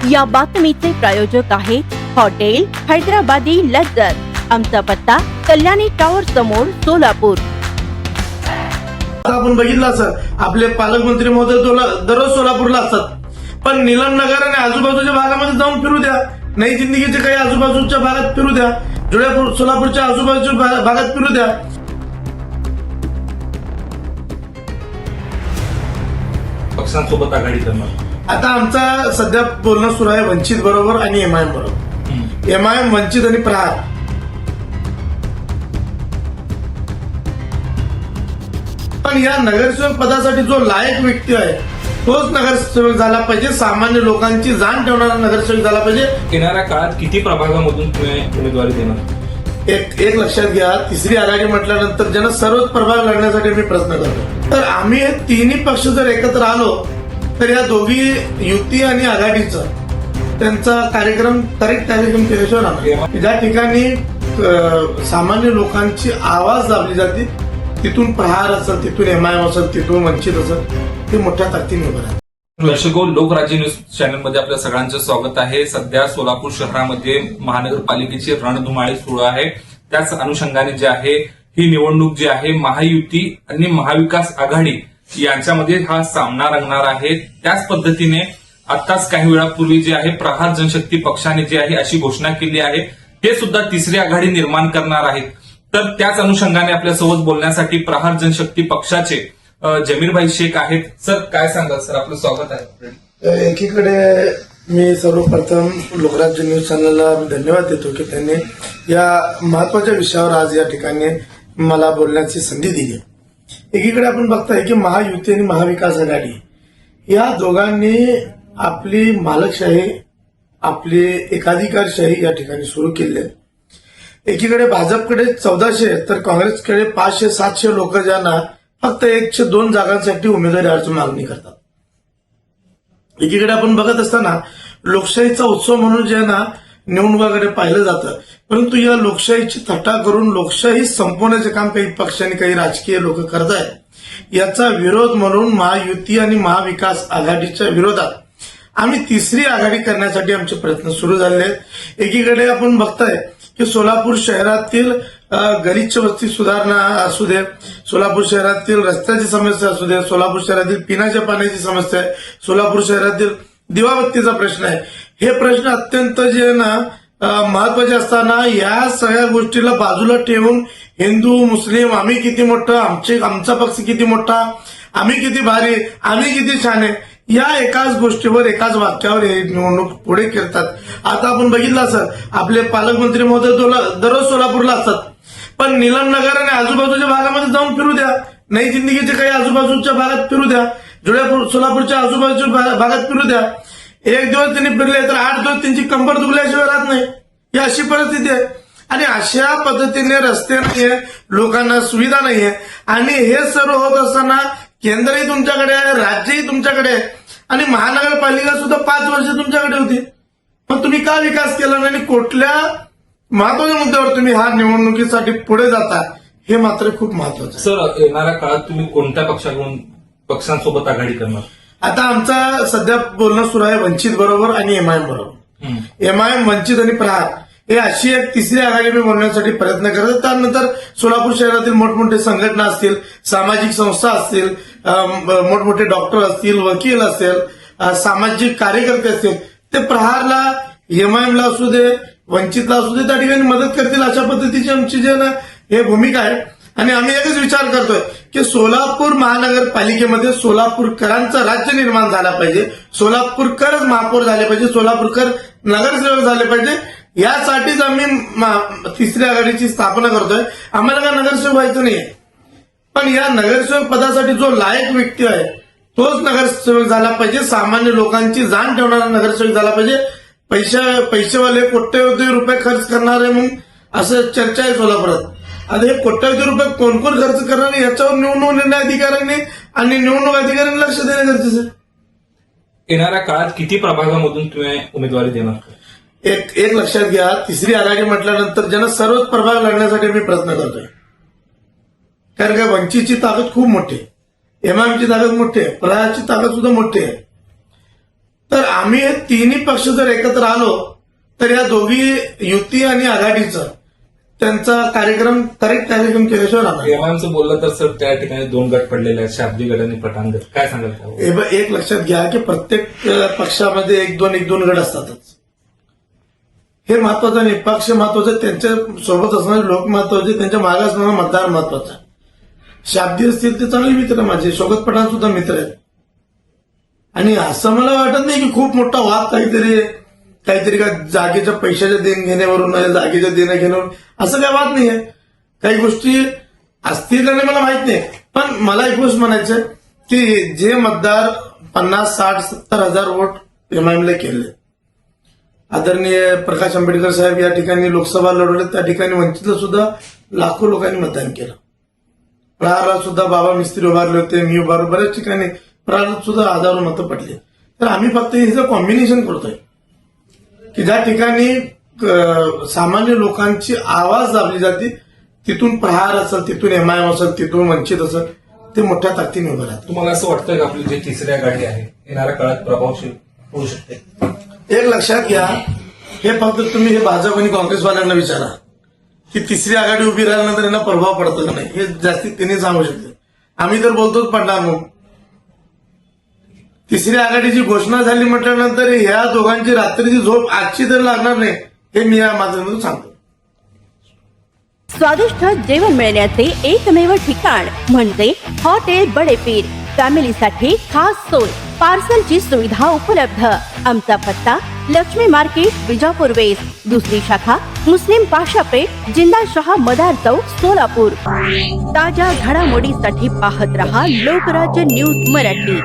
या बातमीचे प्रायोजक आहे हॉटेल हैदराबादी लज्जत। आमचा पत्ता कल्याणी टॉवर समोर सोलापूर। आपण बघितलं सर, आपले पालकमंत्री महोदय दररोज सोलापूरला असतात, पण नीलमनगर आणि आजूबाजूच्या भागामध्ये जाऊन फिरू द्या, नई जिंदगीच्या काही आजूबाजूच्या भागात फिरू द्या, जुळ्यापूर सोलापूरच्या आजूबाजूच्या भागात फिरू द्या। पक्षांसोबत आघाडी करणार। आता आमचा सध्या बोलणं सुरू आहे वंचित बरोबर आणि एमआयएम बरोबर। एमआयएम, वंचित आणि प्रहार पण या नगरसेवक पदासाठी जो लायक व्यक्ती आहे तोच नगरसेवक झाला पाहिजे, सामान्य लोकांची जाण ठेवणारा नगरसेवक झाला पाहिजे। येणाऱ्या काळात किती प्रभागामधून तुम्ही उमेदवारी देणार? एक लक्षात घ्या, तिसरी आघाडी म्हटल्यानंतर ज्यांना सर्वच प्रभाग लढण्यासाठी मी प्रयत्न करतो, तर आम्ही हे तिन्ही पक्ष जर एकत्र आलो तर या दोघी युती आणि आघाडीचा त्यांचा कार्यक्रम केल्याशिवाय राहणार। ज्या ठिकाणी सामान्य लोकांची आवाज दाबली जाते, तिथून प्रहार असेल, तिथून एमआयएम असेल, तिथून वंचित असेल, ते मोठ्या ताकदीने उभं राहतात। दर्शको, लोकराज्य न्यूज चॅनलमध्ये आपल्या सगळ्यांचं स्वागत आहे। सध्या सोलापूर शहरामध्ये महानगरपालिकेची रणधुमाळी सुरू आहे। त्याच अनुषंगाने जे आहे ही निवडणूक जी आहे महायुती आणि महाविकास आघाडी यांच्यामध्ये हा सामना रंगणार आहे। त्याच पद्धतीने आताच काही वेळापूर्वी जे आहे प्रहार जनशक्ती पक्षाने जे आहे अशी घोषणा केली आहे, ते सुद्धा तिसरी आघाडी निर्माण करणार आहेत। तर त्याच अनुषंगाने आपल्यासोबत बोलण्यासाठी प्रहार जनशक्ती पक्षाचे जमीरभाई शेख आहेत। सर, काय सांगाल? सर, आपलं स्वागत आहे। एकीकडे मी सर्वप्रथम लोकराज्य न्यूज चॅनलला धन्यवाद देतो की त्यांनी या महत्वाच्या विषयावर आज या ठिकाणी मला बोलण्याची संधी दिली। एकीकडे आपण बघताय की महायुती आणि महाविकास आघाडी या दोघांनी आपली मालकशाही, आपली एकाधिकारशाही या ठिकाणी सुरू केली आहे। एकीकडे भाजपकडे 1400 तर काँग्रेसकडे 500-700 लोक ज्यांना फक्त 102 जागांसाठी उमेदवारी अर्ज मागणी करतात। एकीकडे आपण बघत असताना लोकशाहीचा उत्सव म्हणून ज्यांना निवडणुकाकडे पाहिलं जातं, परंतु या लोकशाहीची थट्टा करून लोकशाही संपवण्याचे काम काही पक्ष आणि काही राजकीय लोक करत आहेत। याचा विरोध म्हणून महायुती आणि महाविकास आघाडीच्या विरोधात आम्ही तिसरी आघाडी करण्यासाठी आमचे प्रयत्न सुरू झाले आहेत। एकीकडे आपण बघताय की सोलापूर शहरातील गलिच्छ वस्ती सुधारणा असू दे, सोलापूर शहरातील रस्त्याची समस्या असू दे, सोलापूर शहरातील पिण्याच्या पाण्याची समस्या आहे, सोलापूर शहरातील दिवाबत्तीचा प्रश्न आहे, हे प्रश्न अत्यंत जे ना महत्वाचे असताना या सगळ्या गोष्टीला बाजूला ठेवून हिंदू मुस्लिम आम्ही किती मोठं, आमचा पक्ष किती मोठा, आम्ही किती भारी, आम्ही किती छान आहे, या एकाच गोष्टीवर एकाच वाक्यावर हे निवडणूक पुढे करतात। आता आपण बघितलं सर, आपले पालकमंत्री महोदय दररोज सोलापूरला असतात, पण नीलमनगर आणि आजूबाजूच्या भागामध्ये जाऊन फिरू द्या, नई जिंदगीच्या काही आजूबाजूच्या भागात फिरू द्या, जुळ्यापूर सोलापूरच्या आजूबाजूच्या भागात फिरू द्या। एक दिवस त्यांनी फिरले तर 8 दिवस त्यांची कंबर दुखल्याशिवाय राहत नाही, ही अशी परिस्थिती आहे। आणि अशा पद्धतीने रस्ते नाहीये, लोकांना सुविधा नाहीये, आणि हे सर्व होत असताना केंद्रही तुमच्याकडे आहे, राज्यही तुमच्याकडे आहे, आणि महानगरपालिका सुद्धा 5 वर्ष तुमच्याकडे होती, पण तुम्ही का विकास केला नाही? कुठल्या महत्वाच्या मुद्द्यावर तुम्ही हा निवडणुकीसाठी पुढे जाता, हे मात्र खूप महत्वाचं। सर, येणाऱ्या काळात तुम्ही कोणत्या पक्षांसोबत आघाडी करणार? आता आमचा सध्या बोलणं सुरू आहे वंचित बरोबर आणि एमआयएम बरोबर। एमआयएम, वंचित आणि प्रहार हे अशी एक तिसरी आघाडी मी बोलण्यासाठी प्रयत्न करतो। त्यानंतर सोलापूर शहरातील मोठमोठे संघटना असतील, सामाजिक संस्था असतील, मोठमोठे डॉक्टर असतील, वकील असेल, सामाजिक कार्यकर्ते असतील, ते प्रहारला, एमआयएमला असू दे, वंचितला असू दे, त्या ठिकाणी मदत करतील, अशा पद्धतीची आमची जे ना हे भूमिका आहे। आणि आम्ही एकच विचार करतोय की सोलापूर महानगरपालिकेमध्ये सोलापूरकरांचं राज्य निर्माण झाला पाहिजे, सोलापूरकरच महापौर झाले पाहिजे, सोलापूरकर नगरसेवक झाले पाहिजे। यासाठीच आम्ही तिसऱ्या आघाडीची स्थापना करतोय। आम्हाला का नगरसेवक व्हायचं नाहीये, पण या नगरसेवक पदासाठी जो लायक व्यक्ती आहे तोच नगरसेवक झाला पाहिजे, सामान्य लोकांची जाण ठेवणारा नगरसेवक झाला पाहिजे। पैसेवाले कोट्यवधी रुपये खर्च करणारे म्हणून असं चर्चा आहे सोलापुरात। आता हे कोट्यवधी रुपये कोण कोण खर्च करणार याच्यावर निवडणूक निर्णय अधिकाऱ्यांनी आणि निवडणूक अधिकाऱ्यांनी लक्ष देणं गरजेचं आहे। येणाऱ्या काळात किती प्रभागामधून तुम्ही उमेदवारी देणार? एक लक्षात घ्या, तिसरी आघाडी म्हटल्यानंतर ज्यांना सर्वच प्रभाग लढण्यासाठी मी प्रयत्न करतोय, कारण का वंचितची ताकद खूप मोठी आहे, एमआयएमची ताकद मोठी आहे, प्रहारची ताकद सुद्धा मोठी आहे। तर आम्ही हे तिन्ही पक्ष जर एकत्र आलो तर या दोघी युती आणि आघाडीचं त्यांचा कार्यक्रम करेक्ट कार्यक्रम केल्याशिवाय राहणार. एमआयएमचं बोललं तर सर त्या ठिकाणी 2 गट पडलेले आहेत, शाब्दी गट आणि पठाण गट. काय सांगाल त्यावर? एक लक्षात घ्या की प्रत्येक पक्षामध्ये एक दोन गट असतातच. हे महत्वाचं नाही. पक्ष महत्वाचं, त्यांच्या सोबत असणारे लोक महत्वाचे, त्यांच्या मागे असणारा मतदार महत्वाचा. शाब्दी असतील ते चांगले मित्र माझे, शौकत पठाण सुद्धा मित्र आहेत. आणि असं मला वाटत नाही की खूप मोठा वाद काहीतरी का जागेच्या पैशाच्या देण घेण्यावरून, जागेच्या देणं घेण्यावरून असं काय वाद नाहीये. काही गोष्टी असतील आणि मला माहित नाही. पण मला एक गोष्ट म्हणायचं की जे मतदार 50, 60, 70 हजार वोट एमआयएमला केले, आदरणीय प्रकाश आंबेडकर साहेब या ठिकाणी लोकसभा लढवले, त्या ठिकाणी वंचितला सुद्धा लाखो लोकांनी मतदान केलं. प्रहारला सुद्धा बाबा मिस्त्री उभारले होते, मी उभारलो, बऱ्याच ठिकाणी प्रहारला सुद्धा हजारो मतं पडली. तर आम्ही फक्त हिचं कॉम्बिनेशन करतोय की ज्या ठिकाणी सामान्य लोकांची आवाज दाबली जाते, तिथून प्रहार असेल, तिथून एमआयएम असेल, तिथून वंचित असेल, ते मोठ्या ताकदीने उभं राहतं. तुम्हाला असं वाटतं का आपली जी तिसरी आघाडी आहे येणाऱ्या काळात प्रभावशील होऊ शकते? एक लक्षात घ्या, हे फक्त तुम्ही हे भाजप आणि काँग्रेसवाल्यांना विचारा की तिसरी आघाडी उभी राहिल्यानंतर यांना प्रभाव पडतो का नाही. हे जास्तीत त्यांनी सांगू शकते. आम्ही तर बोलतोच पडणार म्हणून. तिसरी आघाडीची घोषणा झाली म्हटल्यानंतर ह्या दोघांची रात्रीची झोप आजची तर लागणार नाही, हे मी या माध्यमातून सांगतो. स्वादिष्ट जेवण मिळण्याचे एकमेव ठिकाण म्हणजे हॉटेल बडेपीर. फॅमिलीसाठी खास सोय, पार्सलची सुविधा उपलब्ध. आमचा पत्ता लक्ष्मी मार्केट, विजापूर वेस्ट. दुसरी शाखा मुस्लिम पाशापेठ, जिंदाशहा मदार चौक, सोलापूर. ताज्या घडामोडीसाठी पाहत रहा लोकराज्य न्यूज मराठी.